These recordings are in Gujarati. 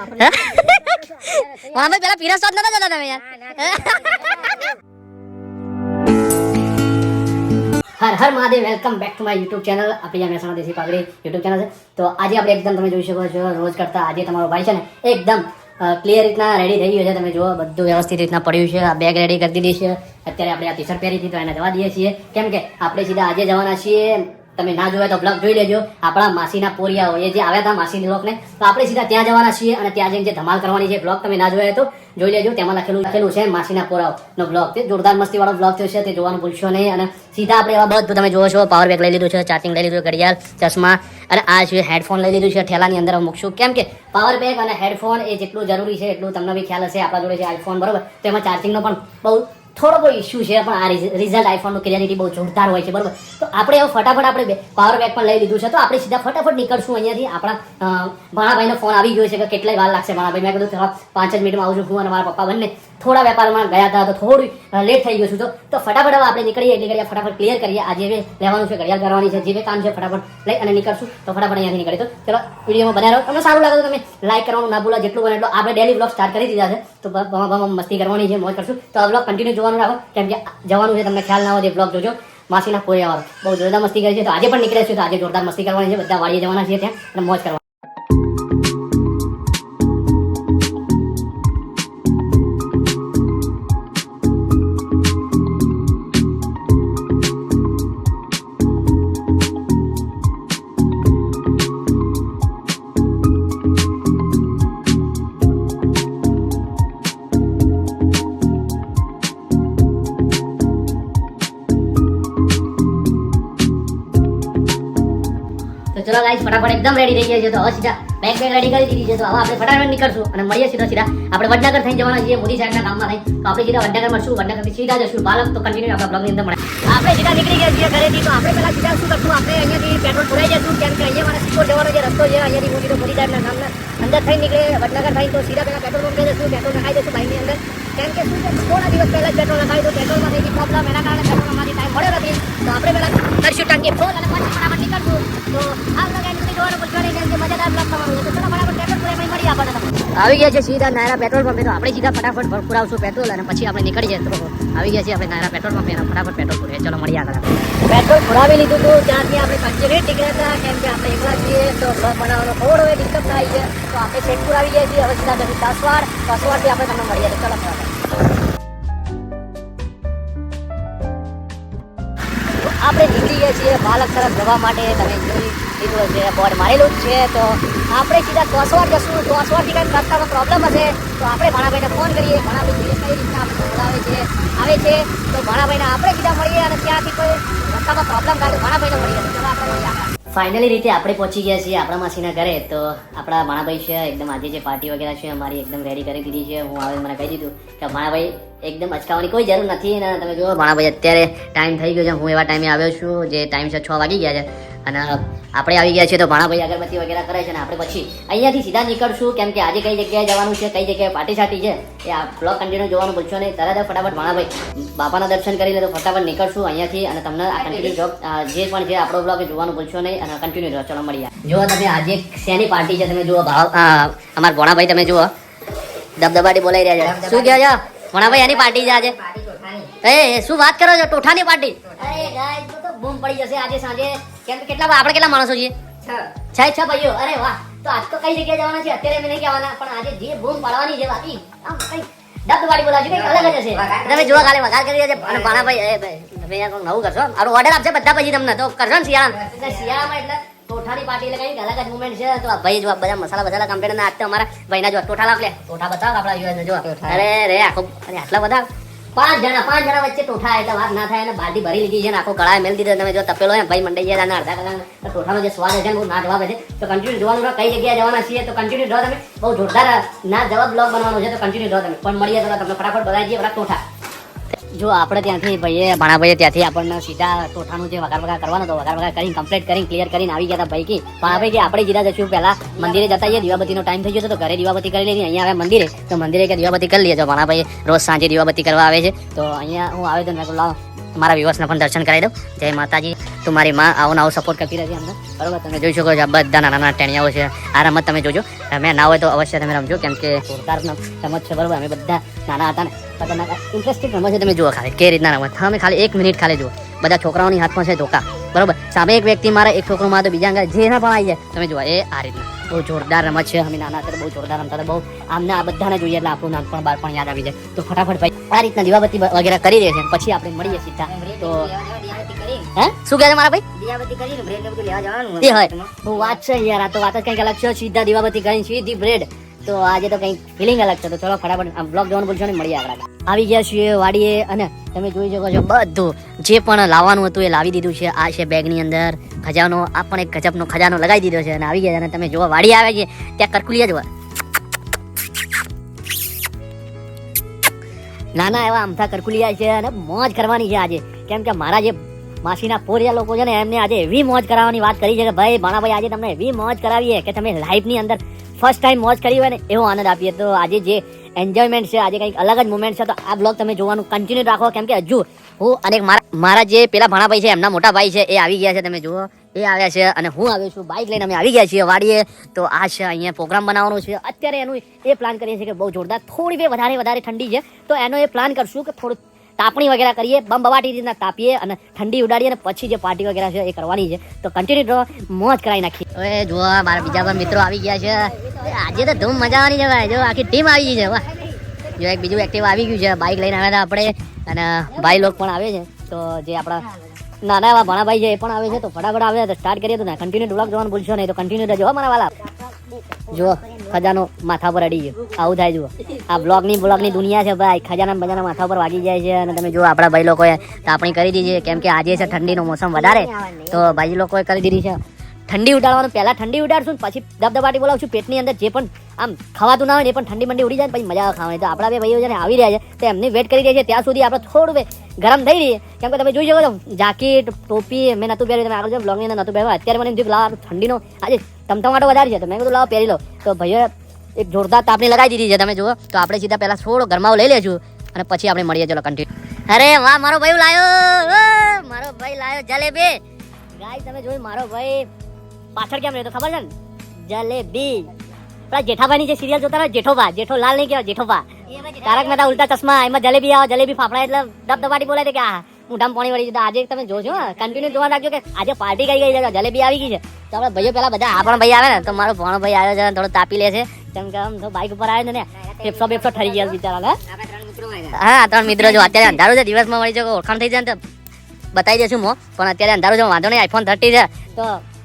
વહાં ભાઈ પેલા પીરા શોટ નતા જતા તમે યાર. Har Har Mahadev, welcome back to my YouTube channel. આપણી આ મહેસાણા દેશી પાઘડી યુટ્યુબ ચેનલ છે. તો આજે આપણે એકદમ તમે જોઈ શકો છો રોજ કરતા આજે તમારો ભાઈ છે ને એકદમ ક્લિયર રીતના રેડી થઈ ગયો છે. તમે જુઓ બધું વ્યવસ્થિત રીતના પડ્યું છે. આ બેગ રેડી કરી દીધી છે. અત્યારે આપણે આ ટી શર્ટ પહેરી હતી તો એને જવા દઈએ છીએ, કેમ કે આપણે સીધા આજે જવાના છીએ. તમે ના જોયા તો બ્લોગ જોઈ લેજો. આપણા માસીના પોરિયાઓ એ જે આવ્યા હતા માસીની લોકને, તો આપણે સીધા ત્યાં જવાના છીએ અને ત્યાં જઈને જે ધમાલ કરવાની છે બ્લોગ તમે ના જોયા તો જોઈ લેજો. તેમાં લખેલું છે માસીના પોરાઓનો બ્લોગ. તે જોરદાર મસ્તીવાળો બ્લોગ થયો છે, તે જોવાનું ભૂલશો નહીં. અને સીધા આપણે એવા બધું તમે જોવો છો, પાવર બેગ લઈ લીધું છે, ચાર્જિંગ લઈ લીધું, ઘડિયાળ, ચશ્મા અને આ છે હેડફોન લઈ લીધું છે. ઠેલાની અંદર મૂકશું, કેમ કે પાવર બેગ અને હેડફોન એ જેટલું જરૂરી છે એટલું તમને બી ખ્યાલ હશે. આપણા જોડે છે આઈફોન, બરોબર, તો એમાં ચાર્જિંગનો પણ બહુ થોડો કોઈ ઇશ્યુ છે, પણ આ રિઝલ્ટ આઈફોનનું ક્લિયરિટી બહુ જોરદાર હોય છે, બરોબર. તો આપણે હવે ફટાફટ આપણે પાવર બેગ પણ લઈ લીધું છે, તો આપણે સીધા ફટાફટ નીકળશું અહીંયાથી. આપણા ભાણાભાઈનો ફોન આવી ગયો છે કે કેટલાય વાર લાગશે ભાણાભાઈ. મેં કીધું 5 જ મિનિટમાં આવું છું. હું અને મારા પપ્પા બંને થોડા વેપારમાં ગયા હતા તો થોડું લેટ થઈ ગયું છું. તો ફટાફટ હવે આપણે નીકળીએ એટલી ઘડિયા ફટાફટ ક્લિયર કરીએ. આજે લેવાનું છે, ઘડિયાળ કરવાની છે, જે કામ છે ફટાફટ લઈ અને નીકળશું. તો ફટાફટ અહીંયાથી નીકળીએ. તો ચલો વિડીયોમાં બનાવી રહો. તમને સારું લાગે તો તમે લાઈક કરવાનું ના ભૂલો. જેટલું બને એટલું આપણે ડેલી બ્લોગ સ્ટાર્ટ કરી દીધા છે, તો મસ્તી કરવાની છે, મોજ કરશું. તો આ બ્લોગ કન્ટિન્યુ જોવાનું રાખો, કેમ કે જવાનું છે, તમને ખ્યાલ ના હોય તે બ્લોગ જોજો. માસીના પોરિયાવાળો બહુ જોરદાર મસ્તી કરી છે. તો આજે પણ નીકળે છે, તો આજે જોરદાર મસ્તી કરવાની છે. બધા વાડીએ જવાના છીએ ત્યાં અને મોજ કરવાની. ચલો ગાઈસ, ફટાફટ એકદમ રેડી થઈ ગયા છે. તો હવે સીધા બેગ રેડી કરી દીધી છે. તો હવે આપણે ફટાફટ નીકળશું અને મળીએ સીધા આપણે વડનગર થઈને જવાના છીએ, મોદી સાહેબના ગામમાં થઈ. તો આપણે સીધા વડનગર મળશું. વડનગરથી સીધા જશું બાલક. તો કન્ટિન્યુ આપણા બ્લોગની અંદર મળે. આપણે સીધા નીકળી ગયા છીએ ઘરેથી. તો આપણે પહેલા સીધા શું કરશું, આપણે અહીંયાથી પેટ્રોલ પુરાઈ જશું, કેમ કે અહીંયા મારા સિક્કોર જવાનો જે રસ્તો છે અહીંયાથી મોદી સાહેબના ગામના અંદર થઈ નીકળે વડનગર થઈ. તો સીધા પહેલા પેટ્રોલ પંપે જશું, પેટ્રોલ નખાઈ દઈશું બાઈકની અંદર, કેમ કે શું છે થોડા દિવસ પહેલા જ પેટ્રોલ નખાવી તો પેટ્રોલમાં થઈ ગઈ પ્રોબ્લેમ, એના કારણે પેટ્રોલમાંથી ટાઈમ મળ્યો નથી. તો આપણે પહેલા કરશું ટાંકી ફૂલ અને પછી ફટાફટ નીકળશું. તો આ બ્લોગ એન્ડ જોવાનું ભૂલશો નહીં, કેમ કે મજાદાર બ્લોગ થવાનું છે. તો ચલો ફટાફટ પેટ્રોલ પુરાઈ મળી આપણને. આવી ગયા છે સીધા નાયરા પેટ્રોલ પંપે. તો આપણે સીધા ફટાફટ પુરાવશું પેટ્રોલ અને પછી આપણે નીકળી જઈએ. તો આવી ગયા છીએ આપણે નાયરા પેટ્રોલ પંપે અને ફટાફટ પેટ્રોલ પુરાવીએ. ચલો મળીએ આગળ. પેટ્રોલ પુરાવી લીધું હતું, ત્યાંથી આપણે કન્ટિન્યુ નીકળ્યા હતા, કેમ કે આપણે એકલા છીએ તો બ્લોગ બનાવવાનો થોડો એ ડિસ્ટર્બ થાય છે. તો આપણે સેટપુર આવી ગયા છીએ. હવે સીધા જશું કસવાડથી આપણે તમને મળીએ. ચલો આપણે નીકળી ગયા છીએ બાલક તરફ જવા માટે. તમે જોઈ લીધું છે, બોર્ડ મારેલું જ છે. તો આપણે સીધા કોસવાડ જશું. કોસવાડથી કંઈક રસ્તામાં પ્રોબ્લેમ હશે તો આપણે ભાણાભાઈને ફોન કરીએ. ભાણાભાઈ કઈ રીતના આપણે બોલાવે છે આવે છે. તો ભાણાભાઈને આપણે સીધા મળીએ અને ત્યાંથી કોઈ રસ્તામાં પ્રોબ્લેમ થાય તો ભાણાભાઈને મળીએ. ચલો આપણે મળીએ. ફાઇનલી રીતે આપણે પહોંચી ગયા છીએ આપણા માસીના ઘરે. તો આપણા ભાણાભાઈ છે એકદમ આજે જે પાર્ટી વગેરે છે અમારી એકદમ રેડી કરી દીધી છે. હું આવે મને કહી દીધું કે ભાણાભાઈ એકદમ અચકાવવાની કોઈ જરૂર નથી. અને તમે જુઓ ભાણાભાઈ અત્યારે ટાઈમ થઈ ગયો છે. હું એવા ટાઈમે આવ્યો છું જે ટાઈમ છે 6 વાગી ગયા છે અને આપણે આવી ગયા છીએ. તો ભાણાભાઈ અગરબત્તી વગેરે કરે છે અને આપણે પછી અહીંયાથી સીધા નીકળશું, કેમ કે આજે કઈ જગ્યાએ જવાનું છે, કઈ જગ્યાએ પાર્ટી સાટી છે એ આ બ્લોગ કન્ટિન્યુ જોવાનું ભૂલશો નહીં. તરત ફટાફટ ભાણાભાઈ બાપાના દર્શન કરી લે તો ફટાફટ નીકળશું અહીંયાથી અને તમને આ કન્ટિન્યુ જોબ જે પણ છે આપણો બ્લોગ જોવાનું ભૂલશો નહીં અને કન્ટિન્યુ રહો. ચલો મળીએ. જો તમે આજે શેની પાર્ટી છે તમે જુઓ, અમારા ભોણાભાઈ તમે જુઓ દબદબાટી બોલાઈ રહ્યા છે. શું કહે છે ભોણાભાઈ? એની પાર્ટી છે આજે. એ શું વાત કરો છો? ટોઠાની પાર્ટી? અરે ગાઈસ તો બૂમ પડી જશે આજે સાંજે. કેમ કે આપણે કેટલા માણસો છીએ? 6 ભાઈઓ. અરે વાહ. તો આજ તો કઈ જગ્યાએ જવાના છે અત્યારે અમે નહીં કહેવાના, પણ આજે જે બૂમ પાડવાની છે બાકી આમ કઈ દબદબાટી બોલાવજો કઈ અલગ જ હશે. તમે જુઓ ખાલી વગાડ કરી રહ્યા છે અને ભાણાભાઈ તમે નવું કરશો. આરો ઓર્ડર આપશે બધા પછી તમને તો કરશો ને શિયાળામાં એટલે ટોઠાની પાર્ટી એટલે કઈ અલગ જ મુવમેન્ટ છે. તો ભાઈ જો બધા મસાલા કમ્પ્લેટ ના આજથી અમારા ભાઈના જો ટોઠા લાવ લે. ટોઠા બતાવ આપણા યુએસ જો. અરે રે આખો અરે આટલા બધા 5 જણા વચ્ચે ટોઠા એટલે વાત ના થાય. અને બાલટી ભરી લીધી છે ને આખો કળાએ મેલ દીધો. તમે જો તપેલો એમ ભાઈ મંડાઈ ગયા અડધા કલાક. ટોઠાનો જે સ્વાદ છે બહુ ના જવાબ છે. તો કન્ટિન્યુ જોવાનું રહો. કઈ જગ્યાએ જવાના છીએ તો કન્ટિન્યુ રહો. તમે બહુ જોરદાર ના જવાબ બ્લોગ બનાવવાનો છે તો કન્ટિન્યુ રહો. તમે પણ મળીએ તો તમને ફટાફટ બતાવી દઈએ બધા ટોઠા. જો આપણે ત્યાંથી ભાણાભાઈએ ત્યાંથી આપણને સીધા ટોઠાનું જે વઘાર કરવાનો હતો વઘાર કરીને કમ્પ્લીટ કરીને ક્લિયર કરીને આવી ગયા હતા ભાઈ. કે ભાણાભાઈ કે આપણે જીરા જશું પહેલા મંદિરે જતા આવીએ. દીવાબત્તીનો ટાઈમ થઈ ગયો તો ઘરે દીવાબત્તી કરી લેવી. અહીંયા આવે મંદિરે તો મંદિરે કે દીવાબત્તી કરી લઈએ. તો ભાણાભાઈ રોજ સાંજે દીવાબત્તી કરવા આવે છે. તો અહીંયા હું આવેદન મેં લાવો મારા વ્યુઅર્સને પણ દર્શન કરાવી દઉં. જય માતાજી. તો મારી માં આવો સપોર્ટ કરતી રહેશે અમને, બરોબર. તમે જોઈ શકો છો આ બધા નાના નાના ટેણિયાઓ છે. આ રમત તમે જોજો, મેં ના હોય તો અવશ્ય તમે રમજો, કેમ કે જોરદાર રમત છે, બરોબર. અમે બધા નાના હતા ને ખતરનાક ઇન્ટરેસ્ટિંગ રમત છે. તમે જુઓ ખાલી કે રીતના રમત. અમે ખાલી 1 મિનિટ ખાલી જુઓ. બધા છોકરાઓની હાથમાં છે ધોકા, બરોબર. સામે એક વ્યક્તિ મારે, એક છોકરો મારે, તો બીજા અંગા જેના પણ આવી જાય. તમે જુઓ એ આ રીતના બહુ જોરદાર રમત છે. અમે નાના હતા બહુ જોરદાર રમતા હતા. બહુ આમને આ બધાને જોઈએ એટલે આપણું નાનપણ બાળપણ યાદ આવી જાય. તો ફટાફટ ભાઈ આ રીતના દીવાબત્તી વગેરે કરી દે છે, પછી આપણે મળીએ સીધા. તો હે શું કહે છે મારા ભાઈ? દીવાબત્તી કરીને બ્રેડ ને બધું લેવા જવાનું એ હોય. હું વાત છે યાર, આ તો વાત જ કંઈક અલગ છે. સીધા દીવાબત્તી કરીને સીધી બ્રેડ. તો આજે તો કંઈક ફિલિંગ અલગ છે. તો ચલો ફટાફટ બ્લોગ જોવાનું ભૂલશો નહીં, મળીએ આગળ. આવી ગયા છીએ વાડીએ, અને તમે જોઈ શકો છો બધું જે પણ લાવવાનું હતું એ લાવી દીધું છે. આ છે બેગની અંદર ખજાનો. આ પણ એક ગજબનો ખજાનો લગાવી દીધો છે અને આવી ગયા. અને તમે જોવા વાડી આવે છે ત્યાં કરકુલિયા જોવા નાના એવા અમથા કરકુલિયા છે, અને મોજ કરવાની છે આજે. કેમ કે મારા જે માસીના પોરિયા લોકો છે ને એમને આજે એવી મોજ કરાવવાની વાત કરી છે કે ભાઈ ભાણાભાઈ આજે તમને એવી મોજ કરાવીએ કે તમે લાઈફની અંદર ફર્સ્ટ ટાઈમ મોજ કરી હોય ને એવો આનંદ આપીએ. તો આજે જે એન્જોયમેન્ટ છે, આજે કંઈક અલગ જ મુમેન્ટ છે. તો આ બ્લોગ તમે જોવાનું કન્ટિન્યુ રાખો, કેમ કે હજુ હું અને મારા જે પેલા ભાણાભાઈ છે એમના મોટા ભાઈ છે એ આવી ગયા છે. તમે જુઓ એ આવ્યા છે અને હું આવ્યો છું બાઇક લઈને. અમે આવી ગયા છીએ વાડીએ. તો આ છે અહીંયા પ્રોગ્રામ બનાવવાનો છે અત્યારે. એનું એ પ્લાન કરીએ છીએ કે બહુ જોરદાર થોડી વધારે ઠંડી છે તો એનો એ પ્લાન કરશું કે થોડું તાપણી વગેરે કરીએ, બમ બવાટી રીતના તાપીએ અને ઠંડી ઉડાડીએ, અને પછી જે પાર્ટી વગેરે છે એ કરવાની છે. તો કન્ટિન્યુ મોજ કરાવી નાખીએ. હવે જુઓ મારા બીજા પણ મિત્રો આવી ગયા છે. આજે તો ધૂમ મજા આવવાની છે ભાઈ. જો આખી ટીમ આવી ગઈ છે. વાહ, જો એક બીજું એક્ટિવ આવી ગયું છે. બાઇક લઈને આવ્યા હતા આપણે, અને ભાઈ લોકો પણ આવે છે. તો જે આપણા નાના એવા ભાણાભાઈ છે એ પણ આવે છે. તો ફટાફટ આવે તો સ્ટાર્ટ કરીએ. તો ને કન્ટિન્યુ બ્લોગ જોવાનું ભૂલશો નહીં. તો કન્ટિન્યુ રહેજો મારા વાલા. જો ખજાનો માથા પર અડી ગયો, આવું થાય. જુઓ આ બ્લોગની દુનિયા છે ભાઈ. ખજાના બજાના માથા પર વાગી જાય છે. અને તમે જુઓ આપણા ભાઈ લોકોએ તાપણી કરી દીધી છે, કેમ કે આજે છે ઠંડીનો મોસમ વધારે. તો ભાઈ લોકોએ કરી દીધી છે ઠંડી ઉડાડવાનું. પહેલા ઠંડી ઉડાડશું, પછી દબદબાટી બોલાવશું. પેટની અંદર જે પણ આમ ખવાતું ના હોય ને એ પણ ઠંડી મંડી ઉડી જાય, પછી મજા આવે ખાવાની. તો આપણા બે ભાઈઓ છે આવી રહ્યા છે, તો એમની વેટ કરી રહ્યા છે. ત્યાં સુધી આપણે થોડું ગરમ થઈ રહીએ, કેમ કે તમે જોઈ શકો છો જાકીટ ટોપી મેં નતું પહેર્યું. તમે આગળ બ્લોગની અંદર નતું પહેર્યું. અત્યારે મને એમ થયું કે લાવ ઠંડીનો આજે તમતમાટો વધારે છે, તો મેં કીધું લાવો પહેરી લો. તો ભાઈઓ એક જોરદાર તાપણી લગાવી દીધી છે. તમે જુઓ તો આપણે સીધા પહેલા થોડો ગરમાવો લઈ લેશું અને પછી આપણે મળીએ. ચલો કન્ટિન્યુ. અરે વાહ, મારો ભાઈ લાયો જલેબી. ગાઈસ તમે જોઈ મારો ભાઈ પાછળ કેમ રહેતો ખબર છે ને? જલેબી. પેલા જેઠાભાઈની જે સિરિયલ જોતા ને, જેઠોલાલ નહીં કહેવાય, જેઠોબા. તારક મહેતા ઉલ્ટા ચશ્મા, એમાં જલેબી આવે, જલેબી ફાફડા એટલે દબદબાટી બોલે છે કે આ મોઢામાં પાણી વળી છે. આજે તમે જોજો કન્ટિન્યુ જોવા રાખજો કે આજે પાર્ટી કઈ ગઈ છે, જલેબી આવી ગઈ છે. તો આપણે ભાઈઓ પેલા બધા આ પણ ભાઈ આવે ને, તો મારો ભણો ભાઈ આવ્યો છે, થોડો તાપી લે છે. કેમ કે આમ તો બાઇક ઉપર આવે છે ને, પેપ્સો ઠરી ગયા બિચારા. હા 3 મિત્રો જો અત્યારે અંધારું છે, દિવસમાં મળી જાય ઓળખાણ થઈ જાય ને તો બતાવી દઈશું મો. પણ અત્યારે અંધારું છે, વાંધો નહીં. iPhone 30 છે તો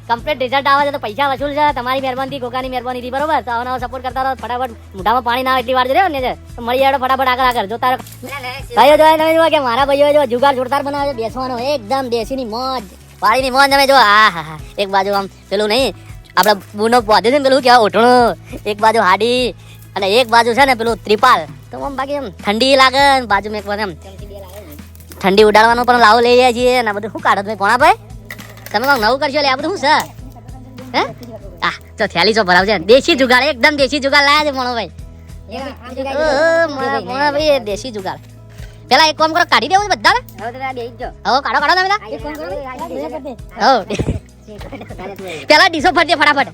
કમ્પ્લીટ રિઝલ્ટ આવે છે, તો પૈસા વસૂલ છે. તમારી મહેરબાની, કોકાની મહેરબાની, બરોબર. તો આવો સપોર્ટ કરતા રહો. ફટાફટ મોઢામાં પાણી ના એટલી વાર રહ્યો ને તો મળી જાય ફટાફટ આગળ જોતા રહો. ભાઈઓ જો કે મારા ભાઈઓ જો જુગાર જોરદાર બનાવે છે, બેસવાનો એકદમ દેશીની મોજ, પાણીની મોજ. તમે જો હા એક બાજુ આમ પેલું નહીં આપણે બૂનો પહોંચે છે ને પેલું કેવા ઓઠણું, એક બાજુ હાડી અને એક બાજુ છે ને પેલું ત્રિપાલ. તો આમ બાકી એમ ઠંડી લાગે ને બાજુમાં એક બાજુ એમ ઠંડી ઉડાડવાનો પણ લાવો લઈ જાય છીએ. અને આ બધું શું કાઢો ભાઈ કોણા તમે નવું કરશો લે? આ બધું શું છે? હે તો થેલી છો ભરાવ છે. દેશી જુગાડ, એકદમ દેશી જુગાડ લાયા છે મોણોભાઈ. મોણોભાઈ દેશી જુગાડ. પેલા એક કામ કરો, કાઢી દેવું બધા. હવે કાઢો તમે પેલા ડીશો ફરજે ફટાફટ.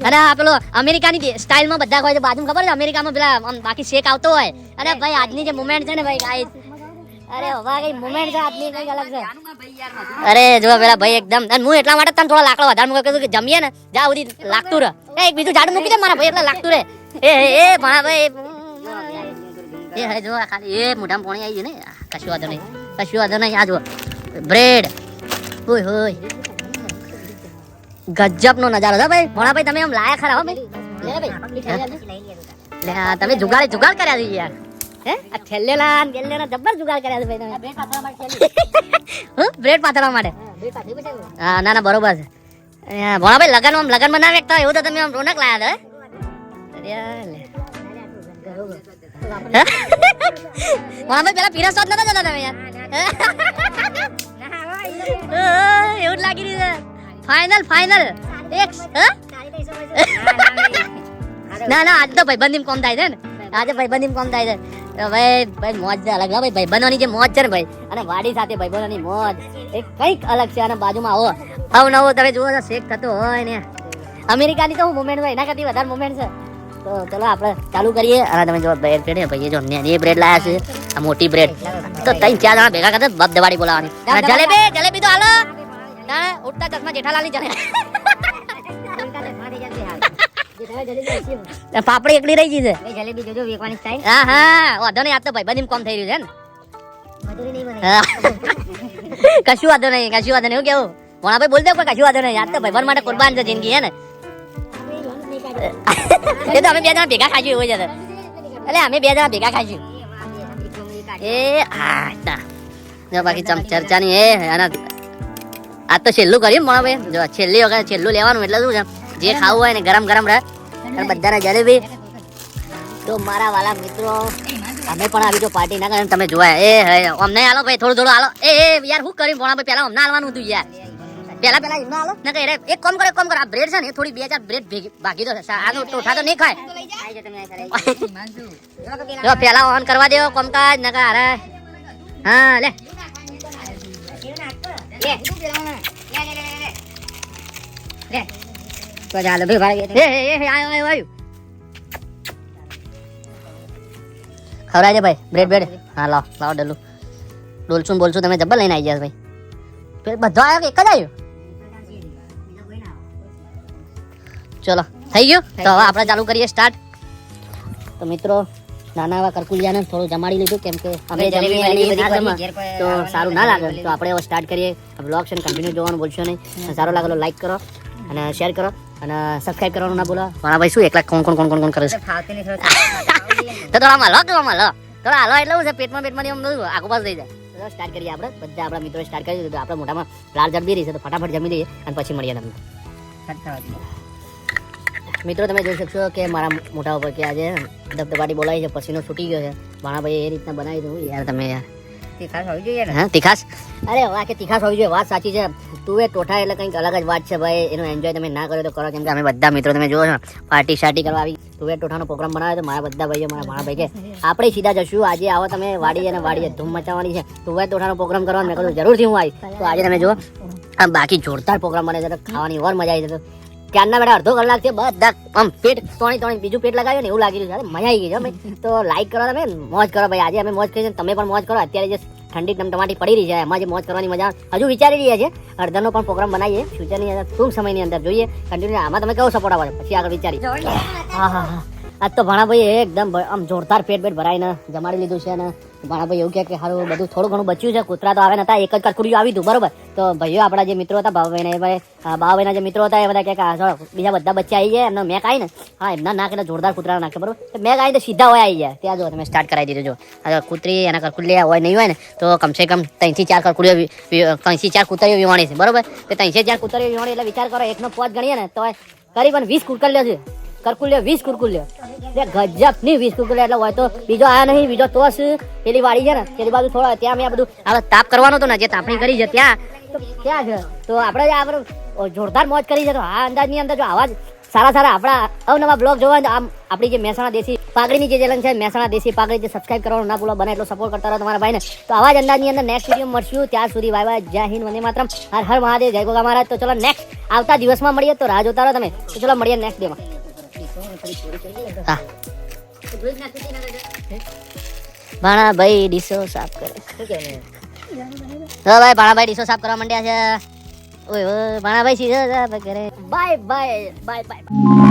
અને આ પેલો અમેરિકાની સ્ટાઇલમાં બધા હોય છે બાજુ, ખબર છે? અમેરિકામાં પેલા બાકી શેક આવતો હોય. અને ભાઈ આજની જે મુમેન્ટ છે ને ભાઈ ગાઈસ, અરે વાહ કઈ મુમેન્ટ છે આજની, કઈ અલગ છે. અરે જો પેલા ભાઈ એકદમ, અને હું એટલા માટે તને થોડો લાકડો વધારે મૂક્યો કે જમીએ ને જ્યાં સુધી લાગતું રહે. એક બીજું ઝાડુ મૂકી દે મારા ભાઈ, એટલે લાગતું રહે. એ ભણા ભાઈ એ હે જો ખાલી એ મોઢામાં પાણી આવી ગયું ને. કશું વાંધો નહીં. આ જો બ્રેડ. ઓય હોય ગજબનો નજારો છે ભાઈ. ભણા ભાઈ તમે આમ લાયા ખરા હો ભાઈ. તમે જુગાડ કર્યા છે યાર. આ થેલેલા જબ્બર જુગાડ કર્યા છે ભાઈ તમે. બ્રેડ પાથરવા માટે. હા ના બરોબર છે. ભણા ભાઈ લગનમાં ના વેચતા એવું તો તમે આમ રોનક લાયા હતા. ભણા ભાઈ પેલા પીરસવા જ નતા જતા તમે યાર. એવું જ લાગી રહ્યું છે. ફાઇનલ એક ના આજ તો ભાઈબંધી કોમ થાય છે ને. આજે ભાઈબંધી કોમ થાય છે. ભાઈ મોજ છે અલગ ભાઈ ભાઈબંધોની જે મોજ છે ને ભાઈ અને વાડી સાથે ભાઈબંધોની મોજ એ કંઈક અલગ છે અને બાજુમાં આવો અવનવો તમે જુઓ તો શેક થતો હોય ને અમેરિકાની તો હું મુમેન્ટ હોય એના કરતી વધારે મુમેન્ટ છે તો ચલો આપણે ચાલુ કરીએ અને તમે જો બ્રેડ ભાઈ જો નાની બ્રેડ લાયા છે આ મોટી બ્રેડ તો 3-4 જણા ભેગા કરતા બબ દવાડી બોલાવાની જલેબી તો હાલો ઉઠતા ચશ્મા જેઠાલાલની ચાલે પાપડી એકલી રહી ગઈ છે જલેબી જોજો વેકવાની સ્ટાઈલ હા વાંધો નહીં આ તો ભાઈ બંધ કોમ થઈ રહ્યું છે ને કશું વાંધો નહીં એવું કેવું મોણા ભાઈ બોલ દે પણ કશું વાંધો નહીં આ તો ભાઈ માટે કુરબાન છે જિંદગી હે ને એ તો અમે 2 જણા ભેગા ખાઈશું એવું છે એટલે અમે 2 જણા ભેગા ખાઈશું એ હા જો બાકી ચર્ચાની એ આના આ તો છેલ્લું કર્યું મોણા ભાઈ જો છેલ્લી વખત છેલ્લું લેવાનું એટલે શું છે જે ખાવું હોય ને ગરમ રહે અને બધાને જલેબી તો મારા વાલા મિત્રો અમે પણ આવી જો પાર્ટી ના કરે તમે જોયા એ અમને હાલો ભાઈ થોડું હાલો એ યાર શું કર્યું મોણા ભાઈ પેલા અમને હાલવાનું હતું યાર પેલા એમને હાલો ને કે એક કામ કરો આ બ્રેડ છે ને થોડી 2-4 બ્રેડ ભાગી દો આનો ટોઠા તો નહીં ખાય જો પેલા ઓન કરવા દેવો કોમકાજ નકા અરે હા લે તો ચાલો ભાઈ આયો ખવડાય છે ભાઈ બ્રેડ હા લાવો ડોલશું બોલશું તમે જબ્બર લઈને આવી ગયા ભાઈ બધો આવ્યો કે એક જ આવ્યો ચલો થઈ ગયું તો હવે આપણે ચાલુ કરીએ સ્ટાર્ટ તો મિત્રો નાના એવા કરકુલિયાને થોડું જમાડી લીધું કેમ કે અમે તો સારું ના લાગે તો આપણે હવે સ્ટાર્ટ કરીએ બ્લોગ છે કન્ટિન્યુ જોવાનું ભૂલશો નહીં સારો લાગે તો લાઈક કરો અને શેર કરો અને સબસ્ક્રાઇબ કરવાનું ના ભૂલો મારા ભાઈ શું એકલા કોણ કરે છે તો થોડા હાલો થોડા હાલો એટલે છે પેટમાં એમ બધું આગળ પાસ થઈ જાય સ્ટાર્ટ કરીએ આપણે બધા આપણા મિત્રો સ્ટાર્ટ કરી દીધું આપણે મોટામાં લાલ જમી રહી છે તો ફટાફટ જમી લઈએ અને પછી મળીએ તમને મિત્રો તમે જોઈ શકશો કે મારા મોટા ઉપર કે આજે ધબધબાટી બોલાવી છે પસીનો છૂટી ગયો છે ભાણાભાઈ એ રીતના બનાવી દઉં યાર તમે યાર તીખાસ હોવી જોઈએ ને હા તીખાસ અરે વાહ કે તીખાસ હોવી જોઈએ વાત સાચી છે તું એ ટોઠા એટલે કંઈક અલગ જ વાત છે ભાઈ એનો એન્જોય તમે ના કરો તો કરો કેમ કે અમે બધા મિત્રો તમે જુઓ છો પાર્ટી કરવા આવી તું એ ટોઠાનો પ્રોગ્રામ બનાવ્યો તો મારા બધા ભાઈઓ મારા ભાણાભાઈ કે આપણે સીધા જશું આજે આવો તમે વાડીએ ધૂમ મચાવવાની છે તું એ ટોઠાનો પ્રોગ્રામ કરવાનો મેં કહ્યું જરૂરથી હું આવી તો આજે તમે જુઓ આ બાકી જોરદાર પ્રોગ્રામ બને છે તો ખાવાની ઓર મજા આવી છે તો ક્યારના બેટા અડધો કલાક છે બધા આમ પેટ તોણી બીજું પેટ લગાવ્યું ને એવું લાગી રહ્યું છે મજા આવી ગઈ છે ભાઈ તો લાઈક કરો તમે મોજ કરો ભાઈ આજે અમે મોજ કરી તમે પણ મોજ કરો અત્યારે જે ઠંડી ટમાટી પડી રહી છે એમાં જે મોજ કરવાની મજા હજુ વિચારી રહ્યા છે અડધાનો પણ પ્રોગ્રામ બનાવીએ ફ્યુચરની અંદર ટૂંક સમયની અંદર જોઈએ કન્ટિન્યુ આમાં તમે કેવો સપોર્ટ આવે પછી આગળ વિચારી હા આજ તો ભાણાભાઈ એકદમ આમ જોરદાર પેટ ભરાઈને જમાડી લીધું છે ને ભાણાભાઈ એવું કે સારું બધું થોડું ઘણું બચ્યું છે કૂતરા તો આવે નતા એક જ કટકુડિયું આવી હતું બરોબર તો ભાઈઓ આપણા જે મિત્રો હતા બાવાભાઈના જે મિત્રો હતા એ બધા કે બીજા બધા બચ્ચા આવી જાય એમનો મેક આવી ને હા એમના નાક એટલે જોરદાર કૂતરા નાખે બરોબર તો મેક આવી તો સીધા હોય આવી જાય ત્યાં જો તમે સ્ટાર્ટ કરાવી દીધું જો કૂતરી એના કરકુલિયા હોય નહીં હોય ને તો કમસે કમ 3-4 કરકુલીઓ 3-4 કૂતરીઓ વિવાણી છે બરોબર તો 3-4 કૂતરીઓ વિવાણી એટલે વિચાર કરો એકનો 5 ગણીએ ને તો કરીબન 20 કુરકલ્યો છે કરકુલ્યો 20 કુરકુલ્યો ગજબ ની 20 કુરકુલ્યો એટલે હોય તો બીજો આયા નહીં બીજો તો પેલી વાડી છે ને પેલી બાજુ થોડા ત્યાં મેં બધું આપણે તાપ કરવાનો હતો ને જે તાપણી કરી છે ત્યાં છે તો આપણે જોરદાર મોજ કરી છે તો આ અંદાજની અંદર જો આવા સારા આપણા અવનવા બ્લોગ જોવા આમ આપણી જે મહેસાણા દેશી પાઘડીની જે ચેનલ છે મહેસાણા દેશી પાઘડી જે સબસ્ક્રાઇબ કરવાનું ના ભૂલો બને એટલો સપોર્ટ કરતા રહો તમારા ભાઈને તો આવા જ અંદાજની અંદર નેક્સ્ટ વિડીયો મળશું ત્યાં સુધી બાય જય હિન્દ વંદે માતરમ હર હર મહાદેવ જય ગોગા મહારાજ તો ચલો નેક્સ્ટ આવતા દિવસમાં મળીએ તો રાહ જોતા રહો તમે તો ચલો મળીએ નેક્સ્ટ ડેમાં ભાણાભાઈ ડીશો સાફ કરે ભાણાભાઈ ડીશો સાફ કરવા માંડ્યા છે ઓય ભાણાભાઈ સીધો સાફ કરે બાય